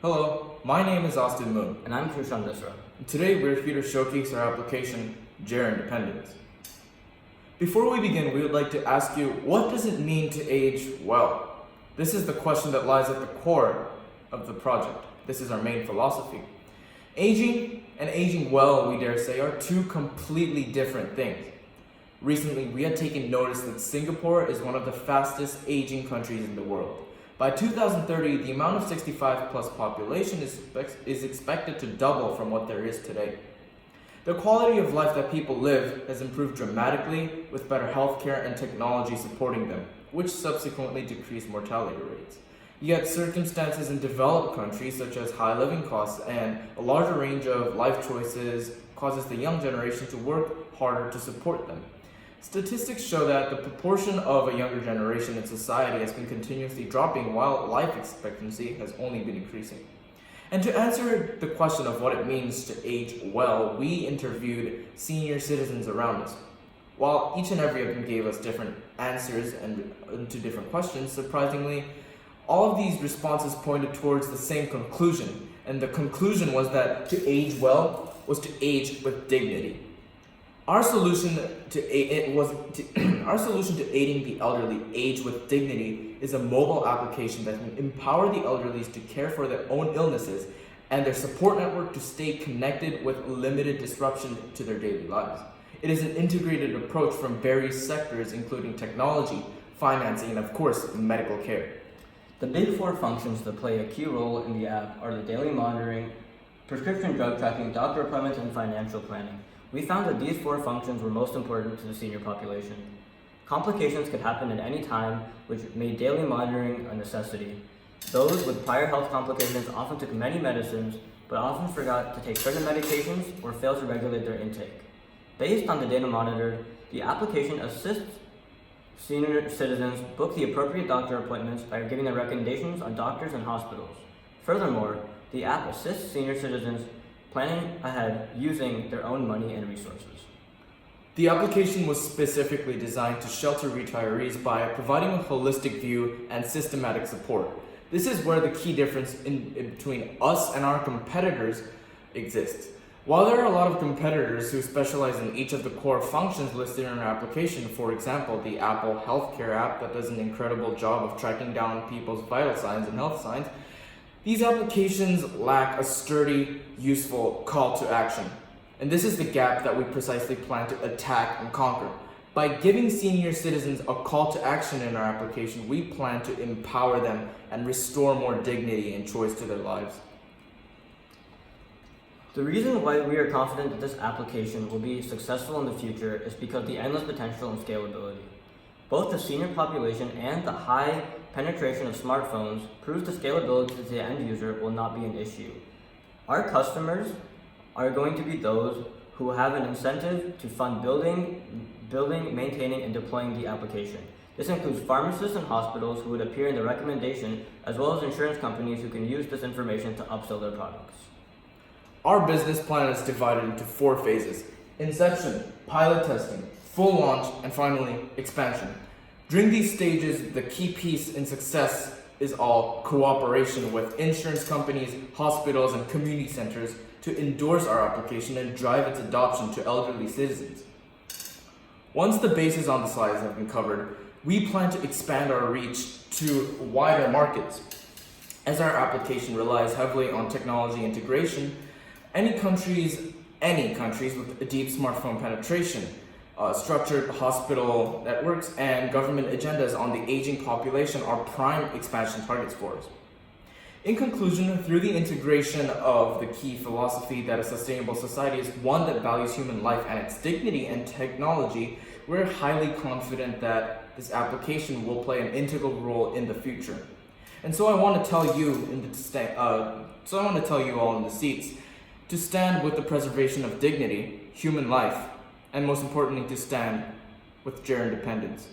Hello, my name is Austin Moon. And I'm Kushaan Misra. Today we're here to showcase our application, GerIndependence. Before we begin, we would like to ask you, what does it mean to age well? This is the question that lies at the core of the project. This is our main philosophy. Aging and aging well, we dare say, are two completely different things. Recently, we had taken notice that Singapore is one of the fastest aging countries in the world. By 2030, the amount of 65 plus population is expected to double from what there is today. The quality of life that people live has improved dramatically with better healthcare and technology supporting them, which subsequently decrease mortality rates. Yet circumstances in developed countries such as high living costs and a larger range of life choices causes the young generation to work harder to support them. Statistics show that the proportion of a younger generation in society has been continuously dropping while life expectancy has only been increasing. And to answer the question of what it means to age well, we interviewed senior citizens around us. While each and every of them gave us different answers and to different questions, surprisingly, all of these responses pointed towards the same conclusion. And the conclusion was that to age well was to age with dignity. Our solution to aiding the elderly age with dignity is a mobile application that can empower the elderly to care for their own illnesses and their support network to stay connected with limited disruption to their daily lives. It is an integrated approach from various sectors, including technology, financing, and of course, medical care. The big four functions that play a key role in the app are the daily monitoring, prescription drug tracking, doctor appointments, and financial planning. We found that these four functions were most important to the senior population. Complications could happen at any time, which made daily monitoring a necessity. Those with prior health complications often took many medicines, but often forgot to take certain medications or failed to regulate their intake. Based on the data monitored, the application assists senior citizens book the appropriate doctor appointments by giving them recommendations on doctors and hospitals. Furthermore, the app assists senior citizens planning ahead using their own money and resources. The application was specifically designed to shelter retirees by providing a holistic view and systematic support. This is where the key difference in between us and our competitors exists. While there are a lot of competitors who specialize in each of the core functions listed in our application, for example, the Apple Healthcare app that does an incredible job of tracking down people's vital signs and health signs, these applications lack a sturdy, useful call to action. And this is the gap that we precisely plan to attack and conquer. By giving senior citizens a call to action in our application, we plan to empower them and restore more dignity and choice to their lives. The reason why we are confident that this application will be successful in the future is because of the endless potential and scalability. Both the senior population and the high penetration of smartphones proves the scalability to the end user will not be an issue. Our customers are going to be those who have an incentive to fund building, maintaining, and deploying the application. This includes pharmacists and hospitals who would appear in the recommendation, as well as insurance companies who can use this information to upsell their products. Our business plan is divided into 4 phases: inception, pilot testing, full launch, and finally, expansion. During these stages, the key piece in success is all cooperation with insurance companies, hospitals, and community centers to endorse our application and drive its adoption to elderly citizens. Once the bases on the slides have been covered, we plan to expand our reach to wider markets. As our application relies heavily on technology integration, any countries with a deep smartphone penetration, structured hospital networks, and government agendas on the aging population are prime expansion targets for us. In conclusion, through the integration of the key philosophy that a sustainable society is one that values human life and its dignity and technology, we're highly confident that this application will play an integral role in the future. And so I want to tell you all in the seats to stand with the preservation of dignity, human life, and most importantly, to stand with GerIndependence.